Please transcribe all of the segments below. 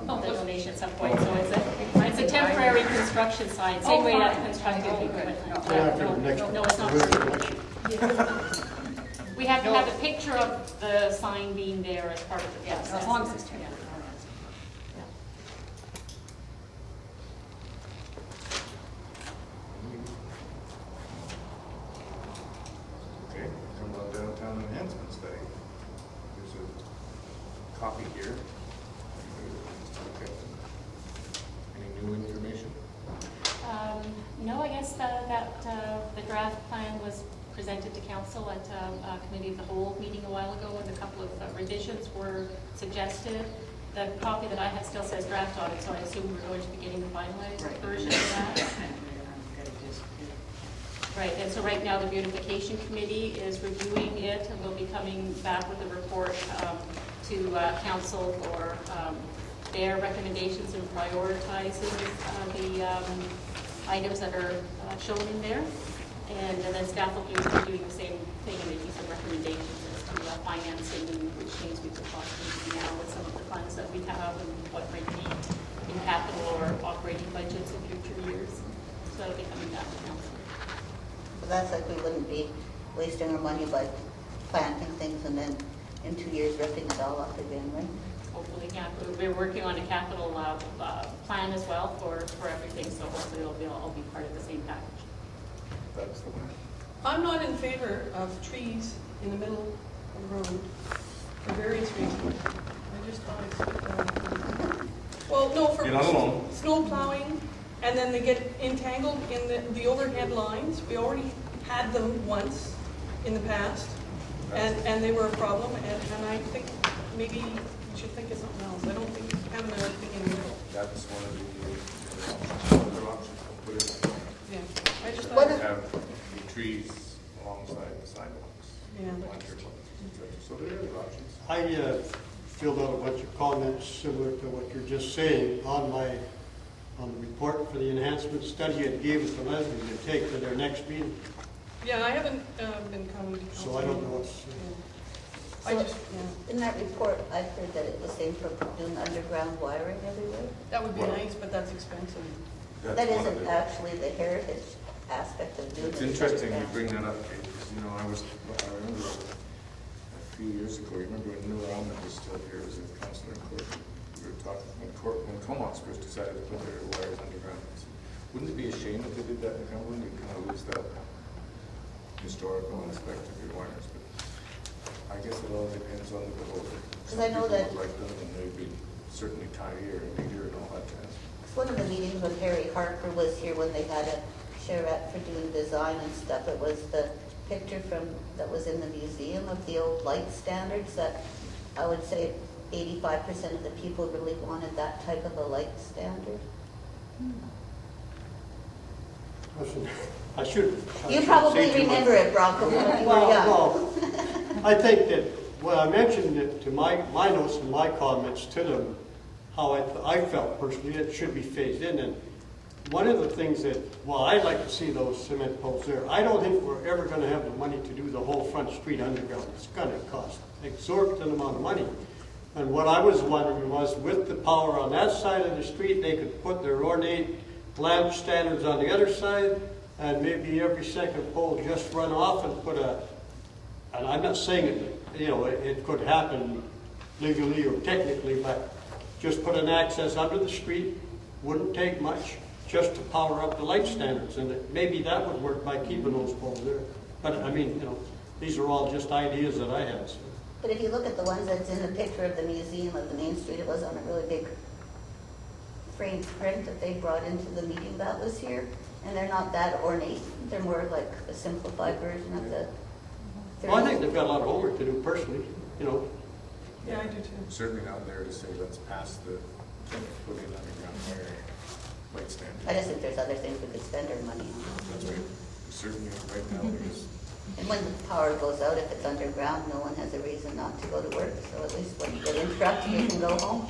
the donation at some point. So it's a temporary construction sign, same way that constructed equipment. No, it's not. We have to have a picture of the sign being there as part of the process. As long as it's temporary. Okay, Cumberland Downtown Enhancement Study. There's a copy here. Okay. Any new information? No, I guess that the draft plan was presented to council at a committee of the whole meeting a while ago, and a couple of revisions were suggested. The copy that I have still says draft on it, so I assume we're going to be getting the finalized version of that. Right, and so right now the beautification committee is reviewing it, and we'll be coming back with a report to council for their recommendations and prioritizing the items that are shown in there. And then staff will be doing the same thing and making some recommendations as to financing and which things we could possibly do now with some of the funds that we have and what might be in capital or operating budgets in future years. So that'll be coming back to council. So that's like we wouldn't be wasting our money by planting things and then in 2 years ripping it all off again, right? Hopefully, yeah. We're working on a capital plan as well for everything, so hopefully it'll all be part of the same package. That's the one. I'm not in favor of trees in the middle of the road for various reasons. I just thought it's well, no, for You're not alone. snow plowing, and then they get entangled in the overhead lines. We already had them once in the past, and they were a problem. And I think maybe we should think of something else. I don't think having everything in the middle. That's one of the other options I'll put in. Yeah, I just What thought. Have the trees alongside the sidewalks. Yeah. So there are other options. I filled out a bunch of comments similar to what you're just saying on the report for the enhancement study it gave it to Leslie to take to their next meeting. Yeah, I haven't been coming to council. So I don't know what's. I just, yeah. In that report, I've heard that it was saying for doing underground wiring everywhere. That would be nice, but that's expensive. That isn't actually the heritage aspect of doing it. It's interesting you bring that up, Kate, because, you know, I remember a few years ago, you remember when Neil Almond was still here as a councillor in court, we were talking, when Comox first decided to put their wires underground, wouldn't it be a shame if they did that in Cumberland? You kind of lose that historical aspect of your wires, but I guess it all depends on the beholder. Because I know that like them, and they'd be certainly tidier and neater and all that jazz. one of the meetings when Harry Harper was here, when they had a charrette for doing design and stuff, it was the picture that was in the museum of the old light standards that I would say 85% of the people really wanted that type of a light standard. Listen, I should. You probably remember it, Bronco, when you were young. Well, I think that, well, I mentioned it to my notes and my comments to them, how I felt personally it should be phased in. And one of the things that, well, I'd like to see those cement posts there. I don't think we're ever going to have the money to do the whole front street underground. It's going to cost an exorbitant amount of money. And what I was wondering was, with the power on that side of the street, they could put their ornate lamp standards on the other side, and maybe every second pole just run off and put and I'm not saying it, you know, it could happen legally or technically, but just put an access under the street, wouldn't take much, just to power up the light standards, and maybe that would work by keeping those poles there. But I mean, you know, these are all just ideas that I had. So. But if you look at the ones that's in the picture of the museum of the Main Street, it was on a really big framed print that they brought into the meeting that was here, and they're not that ornate. They're more like a simplified version of the. Well, I think they've got a lot of homework to do personally, you know. Yeah, I do too. Certainly not there to say let's pass the put in underground wire light standard. I just think there's other things we could spend our money on. That's right. Certainly right now there is. And when the power goes out, if it's underground, no one has a reason not to go to work. So at least when you get interrupted, you can go home.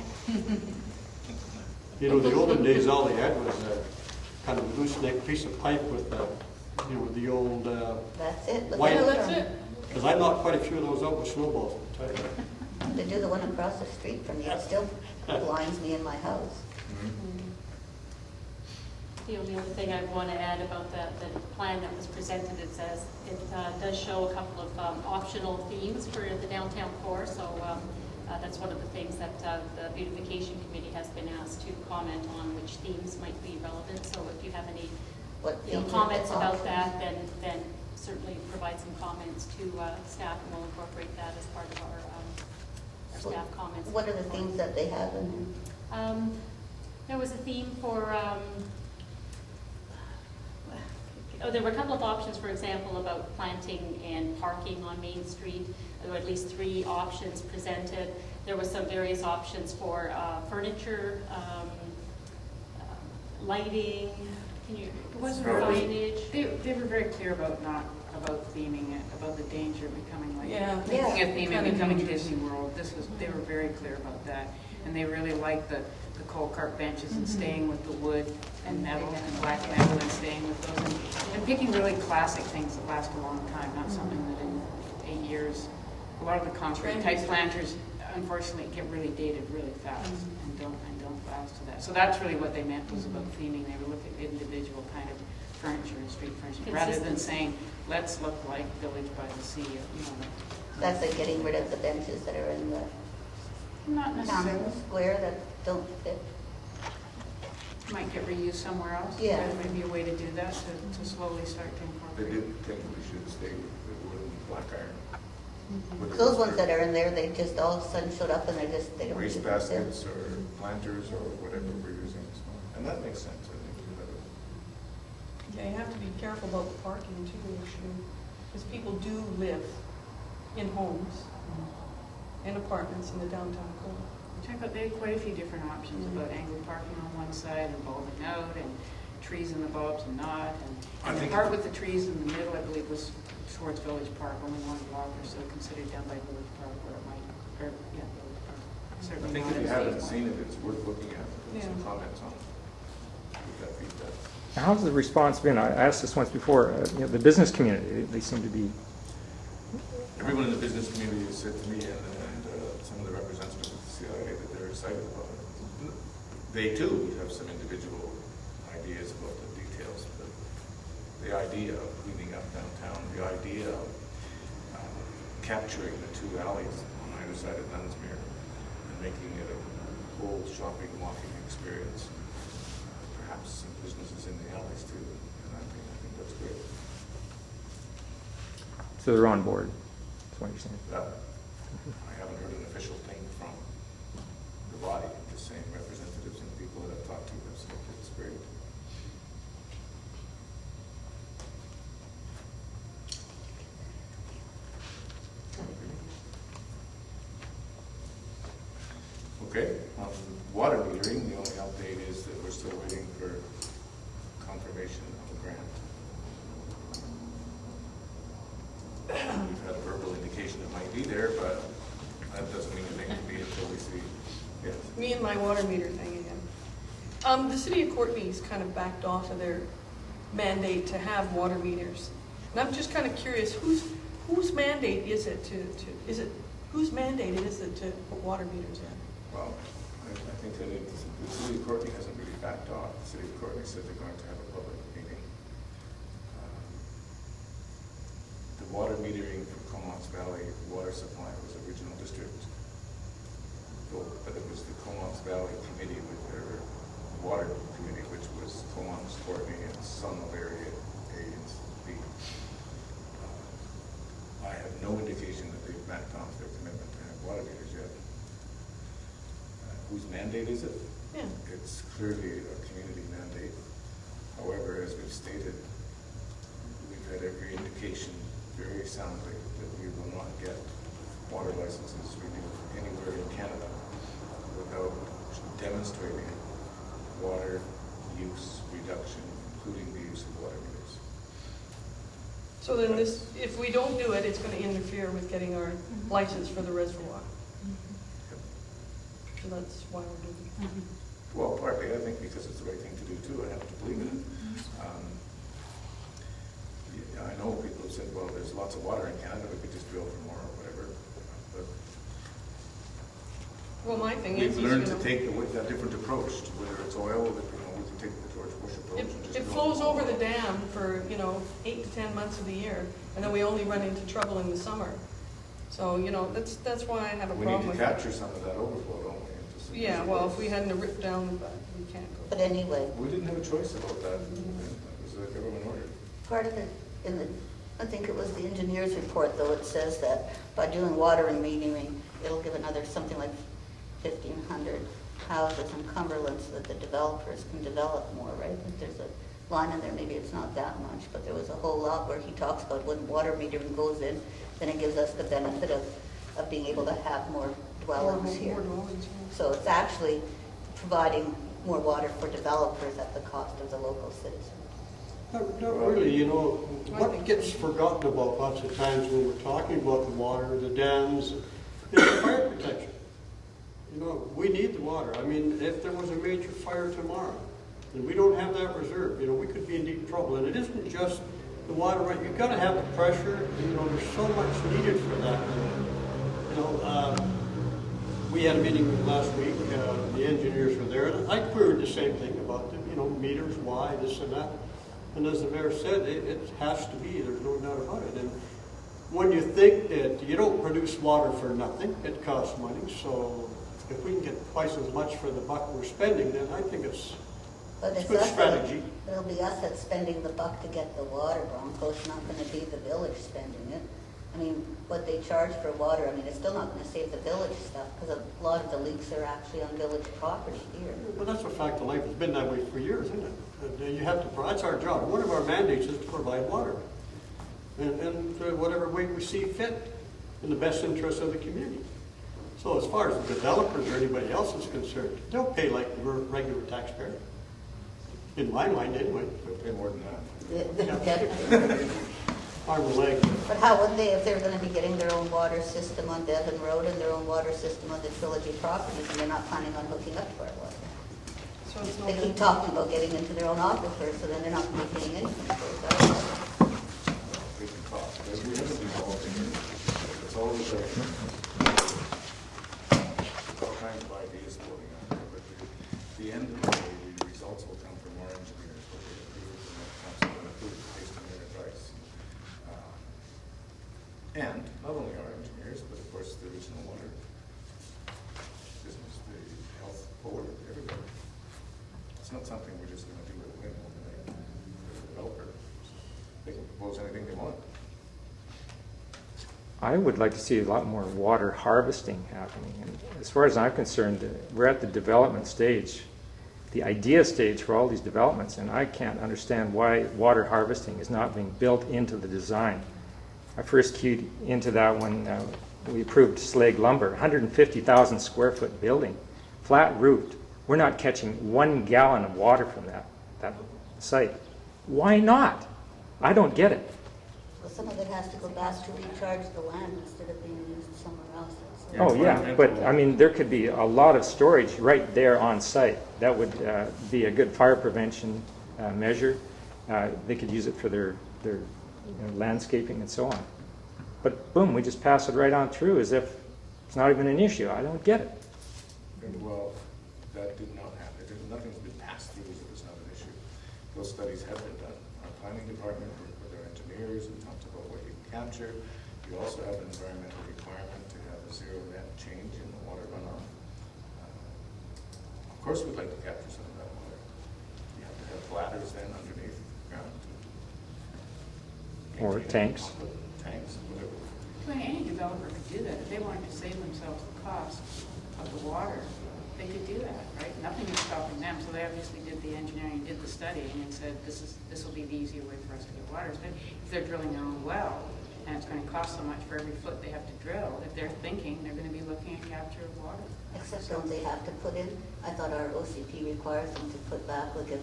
You know, the olden days, all they had was a kind of loose-neck piece of pipe with, you know, the old That's it. white. Yeah, that's it. Because I knocked quite a few of those out with snowballs. I'll tell you. They do the one across the street from you. It's still blinds me in my house. The only other thing I want to add about the plan that was presented, it says it does show a couple of optional themes for the downtown core. So that's one of the things that the beautification committee has been asked to comment on, which themes might be relevant. So if you have any comments about that, then certainly provide some comments to staff, and we'll incorporate that as part of our staff comments. What are the themes that they have in there? There was a theme for, there were a couple of options, for example, about planting and parking on Main Street. There were at least 3 options presented. There were some various options for furniture, lighting, signage. They were very clear about theming it, about the danger of becoming like making a theme and becoming Disney World. They were very clear about that, and they really liked the coal cart benches and staying with the wood and metal and black metal and staying with those and picking really classic things that last a long time, not something that in 8 years. A lot of the concrete type planters unfortunately get really dated really fast and don't last to that. So that's really what they meant was about theming. They were looking at individual kind of furniture and street furniture rather than saying let's look like Village by the Sea. That's like getting rid of the benches that are in the Not necessarily. common square that don't fit. Might get reused somewhere else. Yeah. There may be a way to do that to slowly start to They incorporate. did think we should stay with the wood and black iron. But Those ones that are in there, they just all of a sudden showed up and they don't waste fit. baskets or planters or whatever we're using, so, and that makes sense, I think. Yeah, you have to be careful about the parking too, because people do live in homes and apartments in the downtown core. Check out, they had quite a few different options about angled parking on one side and bulbing out and trees in the bulbs and not. And the part with the trees in the middle, I believe, was towards Village Park, only one block or so considered down by Village Park where it might, or, yeah, Village Park. I Certainly think not if you in haven't statewide. seen it, it's worth looking at, put some Yeah. comments on it. With that feedback. Now, how's the response been? I asked this once before. The business community, they seem to be. Everyone in the business community has said to me, and some of the representatives of the CIA, that they're excited about it. They too have some individual ideas about the details, but the idea of cleaning up downtown, the idea of capturing the 2 alleys on either side of Dunsmuir and making it a whole shopping, walking experience. Perhaps some businesses in the alleys too, and I think that's great. So they're on board. That's what you're saying. I haven't heard an official thing from the body, just saying representatives and people that I've talked to have said it's great. Okay, water metering, the only update is that we're still waiting for confirmation of a grant. We've had a verbal indication it might be there, but that doesn't mean anything to me until we see it. Me and my water meter thing again. The city of Courtney's kind of backed off of their mandate to have water meters. And I'm just kind of curious, whose mandate is it whose mandate is it to put water meters in? Well, I think that the city of Courtney hasn't really backed off. The city of Courtney said they're going to have a public meeting. The water metering for Comox Valley water supply was original district vote, but it was the Comox Valley committee with their water committee, which was Comox, Courtney, and some of area A and B. I have no indication that they've backed off their commitment to have water meters yet. Whose mandate is it? Yeah. It's clearly a community mandate. However, as we've stated, we've had every indication very soundly that we will not get water licenses renewed anywhere in Canada without demonstrating water use reduction, including the use of water meters. So then if we don't do it, it's going to interfere with getting our license for the reservoir. So that's why we're doing it. Well, partly, I think, because it's the right thing to do too. I have to believe in it. I know people have said, well, there's lots of water in Canada, we could just drill for more or whatever. But Well, my thing is, We've he's learned to gonna, take a different approach, to whether it's oil, that, we can take the George Bush approach. and just it go flows over the oil. dam for, 8 to 10 months of the year, and then we only run into trouble in the summer. So, that's why I have a We problem need with to it. capture some of that overflow, don't we? into some Yeah, well, if reservoirs. we hadn't ripped down, but we can't go. But anyway, We didn't have a choice about that. That was a government order. part of it in the, I think it was the engineer's report, though, it says that by doing water and metering, it'll give another something like 1,500 houses in Cumberland so that the developers can develop more, right? If there's a line in there, maybe it's not that much, but there was a whole lot where he talks about when water metering goes in, then it gives us the benefit of being able to have more dwellings here. More dwellings, yeah. So it's actually providing more water for developers at the cost of the local citizens. Not really, what gets forgotten about lots of times when we're talking about the water, the dams, is the fire protection. We need the water. I mean, if there was a major fire tomorrow, and we don't have that reserve, we could be in deep trouble. And it isn't just the water, right? You've got to have the pressure. There's so much needed for that. We had a meeting last week. The engineers were there, and I queried the same thing about the, meters, why, this and that. And as the mayor said, it has to be. There's no doubt about it. And when you think that you don't produce water for nothing, it costs money. So if we can get twice as much for the buck we're spending, then I think it's But a it's good us strategy. It'll be us that's spending the buck to get the water, Bronco. It's not going to be the village spending it. I mean, what they charge for water, it's still not going to save the village stuff because a lot of the leaks are actually on village property here. Well, that's a fact of life. It's been that way for years, isn't it? And you have to. That's our job. One of our mandates is to provide water, and whatever way we see fit, in the best interest of the community. So as far as the developers or anybody else is concerned, they'll pay like we're regular taxpayers. In my mind, anyway. They'll pay more than that. They're better. Arm and leg. But how would they if they're going to be getting their own water system on Devon Road and their own water system on the trilogy properties, and they're not planning on hooking up to our water? So it's no They keep good. talking about getting into their own aquifer, so then they're not going to be paying anything for it. We can talk. There's we have to be all in. It's always there. All kinds of ideas floating out there, but the end of the day, the results will come from our engineers, what they approve, and what council will approve based on their advice. And not only our engineers, but of course the regional water business, the health board, everybody. It's not something we're just going to do with a whim overnight. The developer, they can propose anything they want. I would like to see a lot more water harvesting happening. And as far as I'm concerned, we're at the development stage, the idea stage for all these developments, and I can't understand why water harvesting is not being built into the design. I first keyed into that when we approved Slag Lumber, 150,000 square foot building, flat roofed. We're not catching 1 gallon of water from that site. Why not? I don't get it. Well, some of it has to go back to recharge the land instead of being used somewhere else. Yeah, Oh, yeah, but there could be a lot of storage right there on site. That would be a good fire prevention measure. They could use it for their landscaping and so on. But boom, we just pass it right on through as if it's not even an issue. I don't get it. And well, that did not happen. Nothing's been passed through, so it's not an issue. Those studies have been done. Our planning department worked with our engineers and talked about what you can capture. You also have an environmental requirement to have a zero net change in the water runoff. Of course, we'd like to capture some of that water. You have to have bladders then underneath the ground. Or tanks. Tanks, whatever. Well, any developer could do that. If they wanted to save themselves the cost of the water, they could do that, right? Nothing is stopping them. So they obviously did the engineering, did the study, and said this will be the easier way for us to get water. So if they're drilling their own well, and it's going to cost so much for every foot they have to drill, if they're thinking, they're going to be looking at capture of water. Except don't they have to put in, I thought our OCP requires them to put back, like if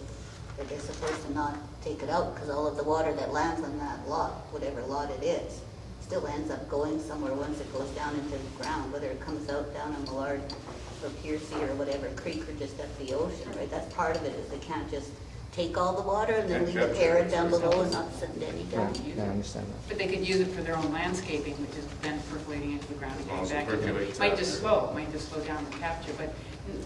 they're supposed to not take it out, because all of the water that lands on that lot, whatever lot it is, still ends up going somewhere once it goes down into the ground, whether it comes out down in Millard or Piercy or whatever creek or just up the ocean, right? That's part of it, is they can't just take all the water and then And leave it capture arid it down below and themselves. not send any Yeah, down. yeah, I understand that. But they could use it for their own landscaping, which is then percolating into the ground and getting Also back. into it. percolates Might after. just slow down the capture, but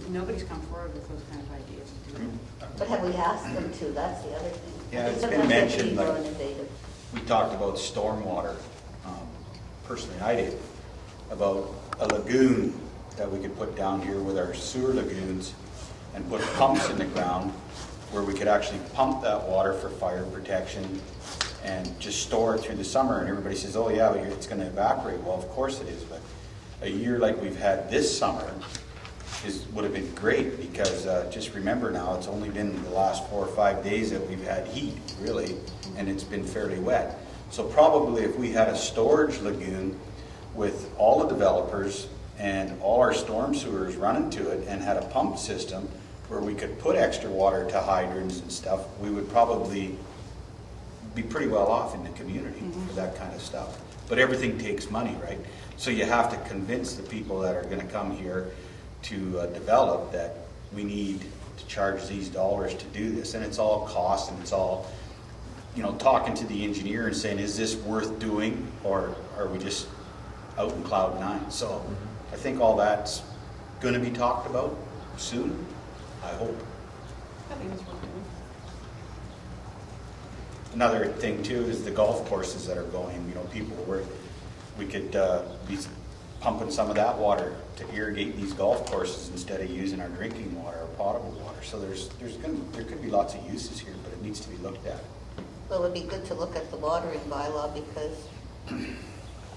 nobody's come forward with those kind of ideas to do that. But have we asked them to? That's the other thing. Yeah, it's Sometimes been they mentioned, be more like- innovative. We talked about stormwater. Personally, I did, about a lagoon that we could put down here with our sewer lagoons and put pumps in the ground where we could actually pump that water for fire protection and just store it through the summer. And everybody says, oh yeah, but it's going to evaporate. Well, of course it is, but a year like we've had this summer would have been great, because just remember now, it's only been the last 4 or 5 days that we've had heat, really, and it's been fairly wet. So probably if we had a storage lagoon with all the developers and all our storm sewers running to it and had a pump system where we could put extra water to hydrants and stuff, we would probably be pretty well off in the community for that kind of stuff. But everything takes money, right? So you have to convince the people that are going to come here to develop that we need to charge these dollars to do this. And it's all cost, and it's all, you know, talking to the engineer and saying, is this worth doing, or are we just out in cloud nine? So I think all that's going to be talked about soon, I hope. I think it's worth doing. Another thing too is the golf courses that are going, you know, we could be pumping some of that water to irrigate these golf courses instead of using our drinking water or potable water. So there could be lots of uses here, but it needs to be looked at. Well, it would be good to look at the watering bylaw, because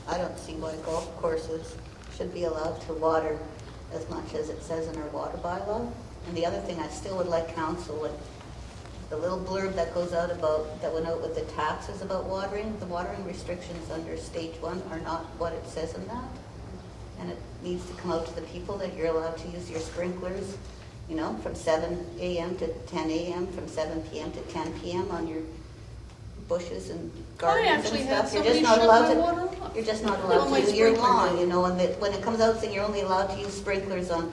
I don't see why golf courses should be allowed to water as much as it says in our water bylaw. And the other thing, I still would like council, like the little blurb that goes out that went out with the taxes about watering, the watering restrictions under stage 1 are not what it says in that. And it needs to come out to the people that you're allowed to use your sprinklers, you know, from 7 a.m. to 10 a.m., from 7 p.m. to 10 p.m. on your bushes and gardens actually and had stuff. You're just somebody not shut allowed my to. water off. You're just not On allowed my to use your sprinkler. lawn, you know. And when it comes out saying you're only allowed to use sprinklers on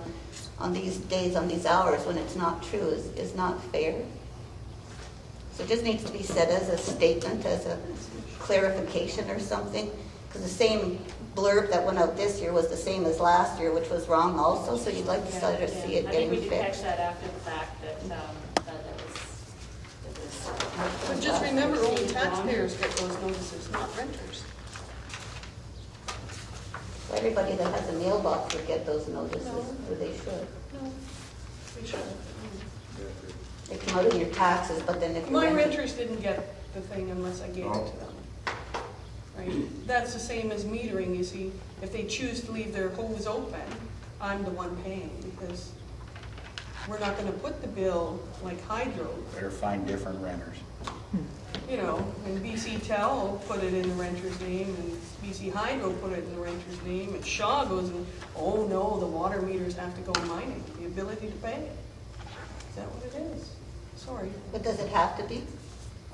these days, on these hours, when it's not true, is not fair. So it just needs to be said as a statement, as a clarification or something, because the same blurb that went out this year was the same as last year, which was wrong also. So you'd like to sort of see it I think getting we did catch fixed. that after the fact, that it was. But just remember, only taxpayers get those notices, not renters. Everybody that has a mailbox would get those notices, No. or they should. No, they shouldn't. They come out of your taxes, but then if you're My renting- renters didn't get the thing unless I gave it to them. Right? That's the same as metering, you see. If they choose to leave their hose open, I'm the one paying, because we're not gonna put the bill like hydro. Better find different renters. You know, and BC Tel put it in the renter's name, and BC Hydro put it in the renter's name, and Shaw goes and, oh no, the water meters have to go in my name, the ability to pay. Is that what it is? Sorry. But does it have to be?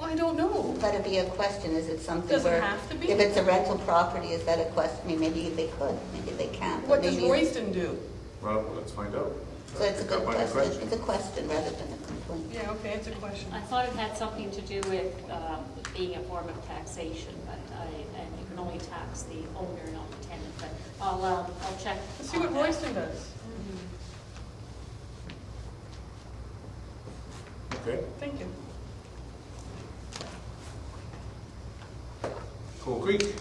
I don't know. Let it be a question, is it something Does it where? have to be? If it's a rental property, is that a question? I mean, maybe they could, maybe they can't. but What does maybe- Royston do? Well, let's find out. So it's a Pick up good on the question, it's a question rather than a complaint. Yeah, okay, it's a question. I thought it had something to do with being a form of taxation, and you can only tax the owner, not the tenant, but I'll check. Let's see what on that. Royston does. Okay. Thank you. Coal Creek.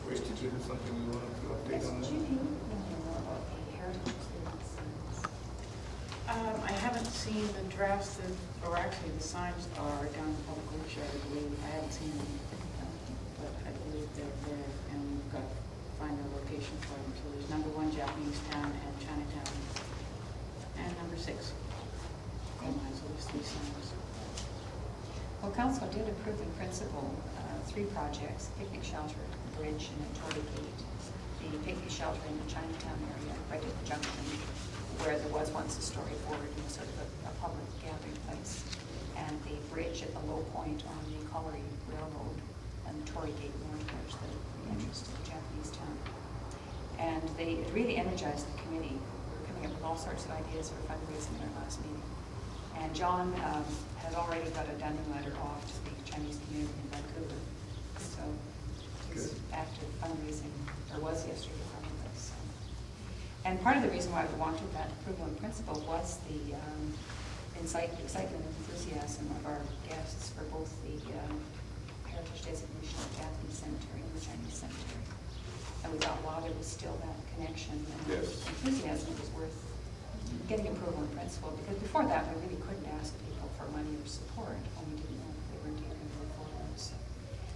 Grace, did you have something you wanted to update on that? I haven't seen the drafts that, or actually the signs are down in the public works yard, I believe. I haven't seen them, but I believe they're there, and we've got to find a location for them. So there's number 1 Japanese Town and Chinatown, and number 6 coal mines. So there's 3 signs. Well, council did approve in principle 3 projects: picnic shelter, bridge, and a torii gate. The picnic shelter in the Chinatown area, right at the junction, where there was once a story forward and sort of a public gathering place, and the bridge at the low point on the Colliery Railroad, and the torii gate northwards, the entrance to the Japanese town. And it really energized the committee. We were coming up with all sorts of ideas for fundraising at our last meeting. And John has already got a Dunning letter off to the Chinese community in Vancouver. So he's active fundraising, or was yesterday probably. So. And part of the reason why we wanted that approval in principle was the excitement and enthusiasm of our guests for both the heritage designation of the Japanese cemetery and the Chinese cemetery. And we thought while there was still that connection and enthusiasm, it was worth getting approval in principle, because before that we really couldn't ask people for money or support when we didn't know if they were indeed going to move forward.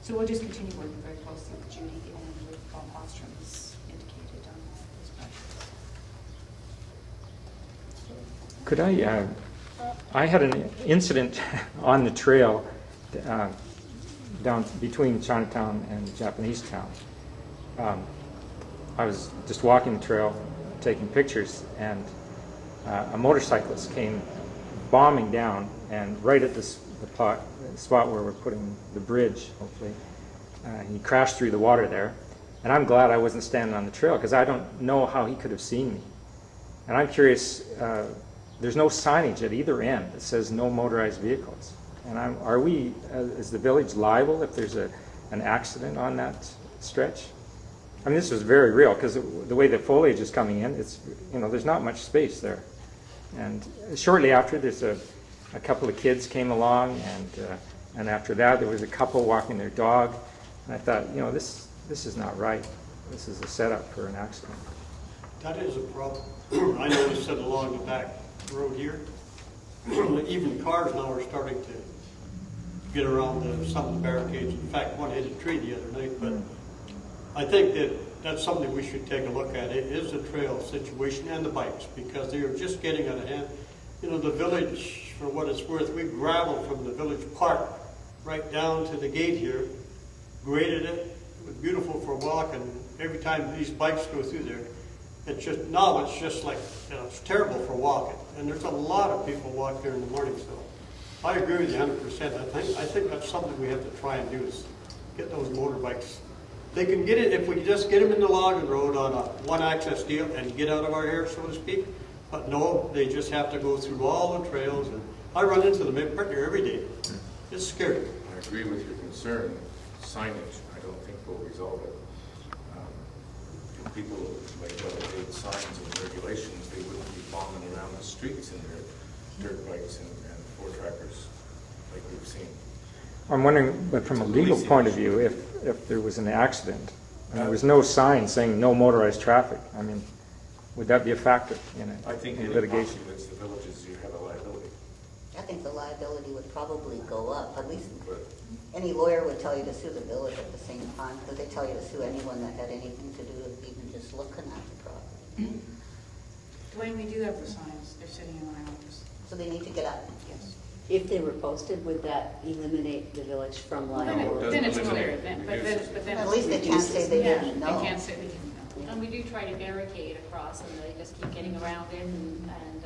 So we'll just continue working very closely with Judy and with Paul Hostrom as indicated on this project. Could I had an incident on the trail down between Chinatown and Japanese Town. I was just walking the trail, taking pictures, and a motorcyclist came bombing down, and right at the spot where we're putting the bridge, hopefully, he crashed through the water there. And I'm glad I wasn't standing on the trail, because I don't know how he could have seen me. And I'm curious, there's no signage at either end that says no motorized vehicles. And are we, is the village liable if there's an accident on that stretch? I mean, this was very real, because the way the foliage is coming in, it's, you know, there's not much space there. And shortly after, there's a couple of kids came along, and after that, there was a couple walking their dog. And I thought, you know, this is not right. This is a setup for an accident. That is a problem. I noticed it along the back road here. Even cars now are starting to get around some of the barricades. In fact, one hit a tree the other night, but I think that's something we should take a look at. It is the trail situation and the bikes, because they are just getting out of hand. You know, the village, for what it's worth, we graveled from the village park right down to the gate here, graded it. It was beautiful for a walk, and every time these bikes go through there, it's just like, you know, it's terrible for walking. And there's a lot of people walk there in the morning, so I agree with you 100%. I think that's something we have to try and do, is get those motorbikes. They can get it if we just get them in the logging road on a one-access deal and get out of our hair, so to speak. But no, they just have to go through all the trails. And I run into them pretty near every day. It's scary. I agree with your concern. Signage, I don't think will resolve it. If people like update signs and regulations, they wouldn't be bombing around the streets in their dirt bikes and four-trackers like we've seen. I'm wondering, but from a legal point of view, if there was an accident and there was no sign saying no motorized traffic, I mean, would that be a factor in it? I think in litigation. It's the villages you have a liability. I think the liability would probably go up. At least any lawyer would tell you to sue the village at the same time, because they tell you to sue anyone that had anything to do with even just looking at the property. Dwayne, we do have the signs. They're sitting in my office. So they need to get up. Yes. If they were posted, would that eliminate the village from liability? Then it's clear. But then at least they can't say they didn't know. They can't say they didn't know. And we do try to barricade across, and they just keep getting around it, and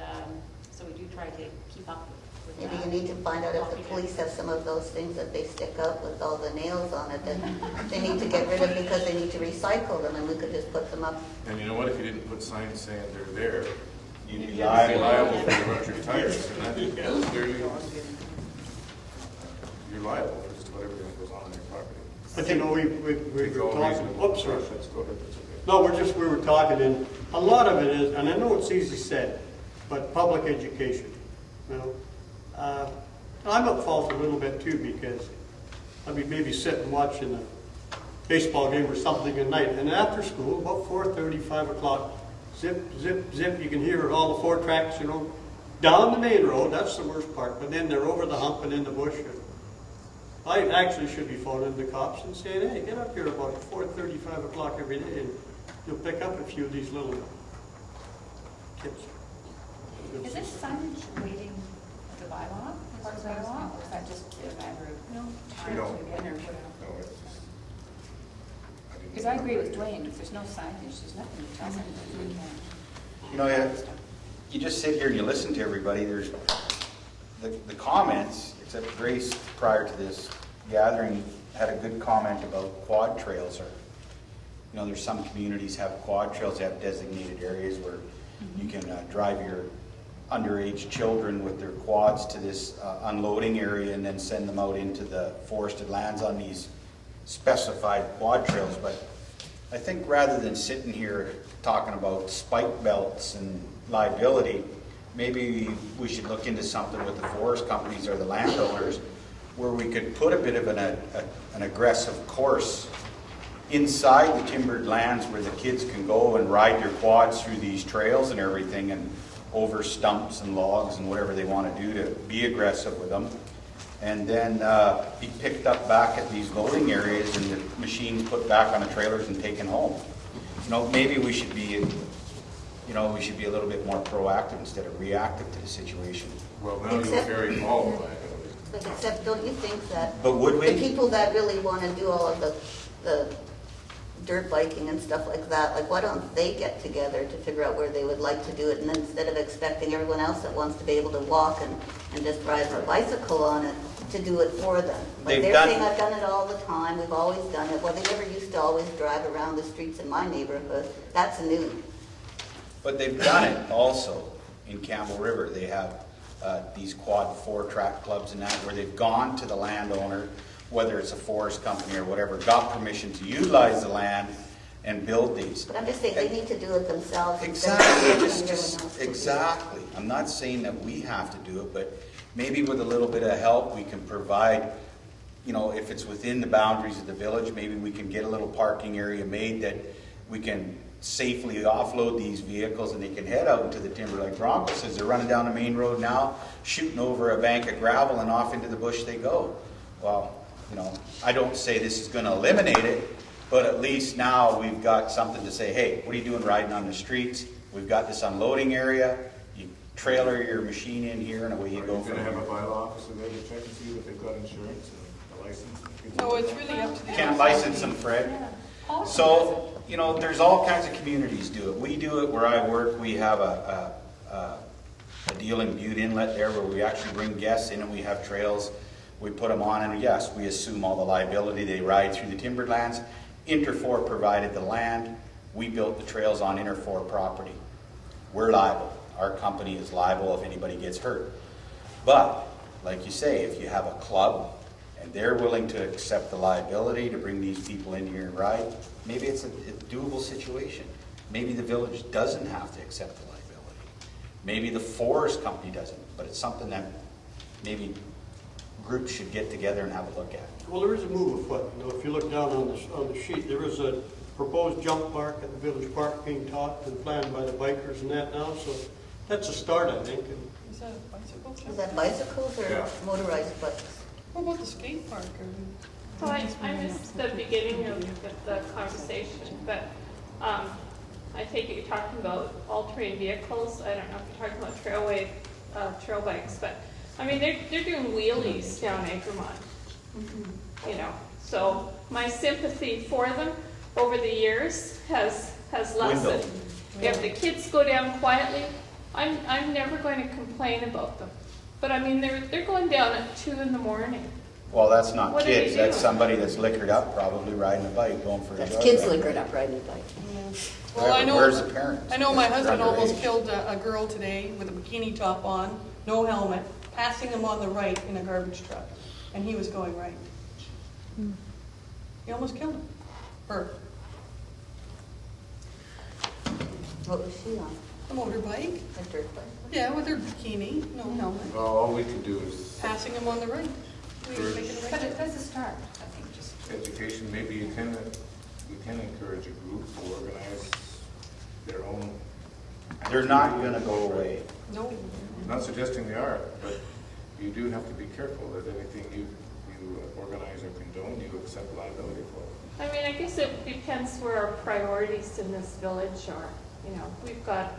so we do try to keep up with Maybe that. you need to find out if the police have some of those things that they stick up with all the nails on it that they need to get rid of because they need to recycle them, and we could just put them up. And you know what? If you didn't put signs saying they're there, You'd be you'd be liable. liable for your electric tires. And that, you're liable for just whatever goes on your property. But you know, we were talking. Oops, sorry. Let's go ahead. That's okay. No, we were talking, and a lot of it is, and I know it's easy said, but public education. You know, I'm at fault a little bit too, because I mean, maybe sitting watching a baseball game or something at night, and after school, about 4:30, 5 o'clock, zip, zip, zip, you can hear all the four tracks, you know, down the main road. That's the worst part. But then they're over the hump and in the bush. I actually should be phoning the cops and saying, hey, get up here about 4:30, 5 o'clock every day, and you'll pick up a few of these little kids. Is this signage waiting the bylaw, part of the bylaw, or is that just a matter of time don't. to get in or put out? No, it's just. Because I agree with Dwayne, if there's no signage, there's nothing to tell them that we can't. You know, you just sit here and you listen to everybody. There's the comments, except Grace prior to this gathering had a good comment about quad trails. Or, you know, there's some communities have quad trails, they have designated areas where You can drive your underage children with their quads to this unloading area and then send them out into the forested lands on these specified quad trails. But I think rather than sitting here talking about spike belts and liability, maybe we should look into something with the forest companies or the landowners where we could put a bit of an aggressive course inside the timbered lands where the kids can go and ride their quads through these trails and everything, and over stumps and logs and whatever they want to do to be aggressive with them, and then be picked up back at these loading areas and the machines put back on the trailers and taken home. You know, maybe we should be, you know, we should be a little bit more proactive instead of reactive to the situation. Well, now you carry all the liability. But except, don't you think that But would we? the people that really want to do all of the dirt biking and stuff like that, like why don't they get together to figure out where they would like to do it, and then instead of expecting everyone else that wants to be able to walk and just ride a bicycle on it, to do it for them. Like they're saying, I've done it all the time, we've always done it. Well, they never used to always drive around the streets in my neighborhood. That's new. But they've done it also in Campbell River. They have these quad 4-track clubs and that, where they've gone to the landowner, whether it's a forest company or whatever, got permission to utilize the land and build these. But I'm just saying they need to do it themselves. Exactly. Exactly. I'm not saying that we have to do it, but maybe with a little bit of help we can provide, you know, if it's within the boundaries of the village, maybe we can get a little parking area made that we can safely offload these vehicles and they can head out into the timber. Like Bronco says, they're running down the main road now, shooting over a bank of gravel, and off into the bush they go. Well, you know, I don't say this is going to eliminate it, but at least now we've got something to say, hey, what are you doing riding on the streets? We've got this unloading area. You trailer your machine in here and away you go. Are you going to have a bylaw officer there to check and see that they've got insurance and a license? No, it's really up to the... Can't license them, Fred. So, you know, there's all kinds of communities do it. We do it where I work. We have a deal in Butte Inlet there where we actually bring guests in and we have trails. We put them on, and yes, we assume all the liability. They ride through the timbered lands. Interfor provided the land. We built the trails on Interfor property. We're liable. Our company is liable if anybody gets hurt. But, like you say, if you have a club and they're willing to accept the liability to bring these people in here and ride, maybe it's a doable situation. Maybe the village doesn't have to accept the liability. Maybe the forest company doesn't, but it's something that maybe groups should get together and have a look at. Well, there is a move afoot. You know, if you look down on the sheet, there is a proposed jump park at the village park being taught and planned by the bikers and that now. So that's a start, I think. Is that a bicycle? Is that bicycles or motorized bikes? What about the skate park? So I missed the beginning of the conversation, but I take it you're talking about all-terrain vehicles. I don't know if you're talking about trail bikes, but I mean they're doing wheelies down Egremont, you know. So my sympathy for them over the years has lessened. If the kids go down quietly, I'm never going to complain about them. But I mean they're going down at 2 in the morning. Well, that's not What kids. are they That's doing? somebody that's liquored up, probably riding a bike, going for a That's jog. kids liquored up riding a bike. Well, I know. Where's the parents? I know my husband They're almost underage. killed a girl today with a bikini top on, no helmet, passing him on the right in a garbage truck, and he was going right. He almost killed him. Her. What was she on? A motorbike. A dirt bike? Yeah, with her bikini, no helmet, Well, all we can do is passing him on the right. We Sure. make it a But right. that's a start, I think, just. education. Maybe you can encourage a group to organize their own. They're not going to go away. No. I'm not suggesting they are, but you do have to be careful that anything you organize or condone, you accept liability for. I mean, I guess it depends where our priorities in this village are. You know, we've got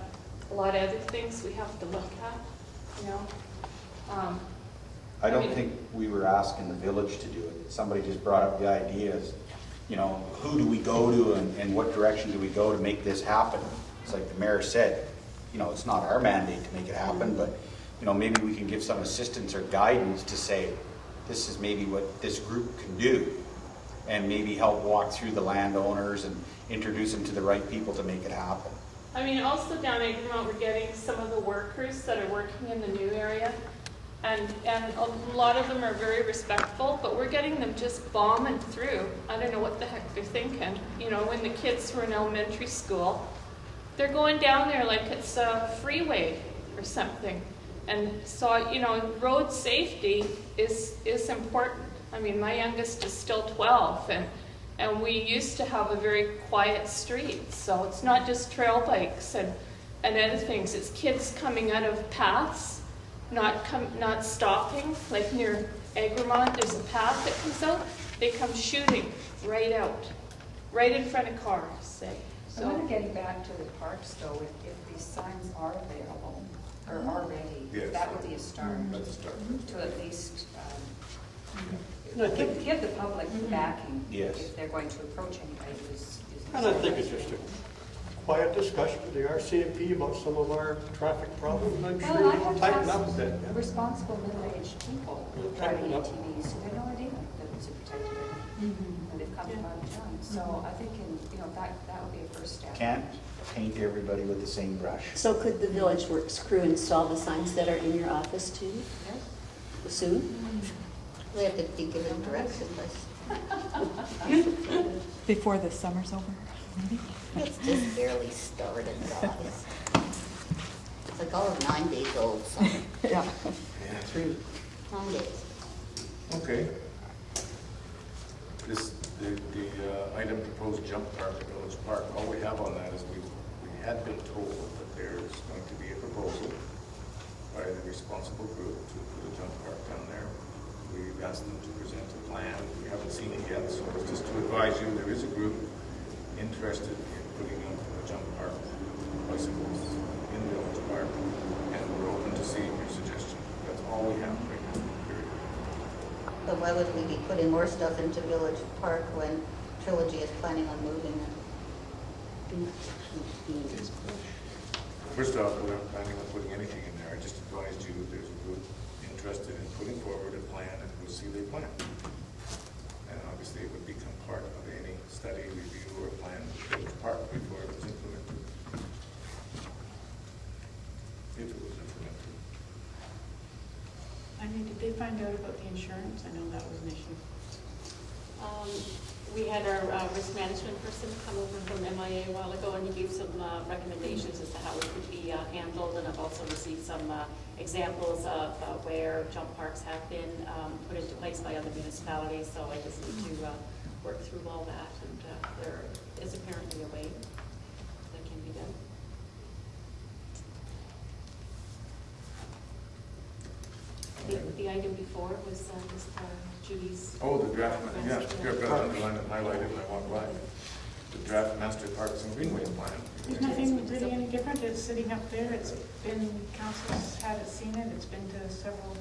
a lot of other things we have to look at, you know. I don't think we were asking the village to do it. Somebody just brought up the ideas, you know, who do we go to and what direction do we go to make this happen? It's like the mayor said, you know, it's not our mandate to make it happen, but, you know, maybe we can give some assistance or guidance to say, this is maybe what this group can do, and maybe help walk through the landowners and introduce them to the right people to make it happen. I mean, also down at Egremont, we're getting some of the workers that are working in the new area. And a lot of them are very respectful, but we're getting them just bombing through. I don't know what the heck they're thinking. You know, when the kids were in elementary school, they're going down there like it's a freeway or something. And so, you know, road safety is important. I mean, my youngest is still 12, and we used to have a very quiet street. So it's not just trail bikes and other things. It's kids coming out of paths, not stopping. Like near Egremont, there's a path that comes out. They come shooting right out, right in front of cars, say. So I wonder, getting back to the parks though, if these signs are available or are ready, Yes. that would be a start. That's a start. To at least I think- give the public backing Yes. if they're going to approach anybody who's. And I think it's just a quiet discussion with the RCMP about some of our traffic problems. I'm sure Well, I we'll have tighten up a asked bit. responsible middle-aged people We'll driving tighten up. ATVs who had no idea that it was a protected area. And they've come from out of town. So I think, that would be a first step. Can't paint everybody with the same brush. So could the Village Works crew install the signs that are in your office too, Yes. soon? They have to be given direction, Before the summer's over. it's just barely started, guys. It's like all of 9 days old, so Yeah. Yeah. 9 days. Okay. The item proposed jump park at Village Park, all we have on that is we had been told that there's going to be a proposal by the responsible group to put a jump park down there. We've asked them to present a plan. We haven't seen it yet, so just to advise you, there is a group interested in putting up a jump park, bicycles in Village Park, and we're open to seeing your suggestion. That's all we have right now, period. But why would we be putting more stuff into Village Park when Trilogy is planning on moving it? First off, we're not planning on putting anything in there. I just advised you that there's a group interested in putting forward a plan, and we'll see their plan. And obviously, it would become part of any study, review, or plan for the park before it was implemented. If it was implemented. I mean, did they find out about the insurance? I know that was an issue. We had our risk management person come over from MIA a while ago, and he gave some recommendations as to how it could be handled, and I've also received some examples of where jump parks have been put into place by other municipalities, so I just need to work through all that, and there is apparently a way that can be done. The item before was just Judy's. Oh, the draft, yeah, here I've got it underlined and highlighted when I walked by. The draft master parks and greenway plan. There's nothing really any different. It's sitting up there. It's been, council's had it, seen it. It's been to several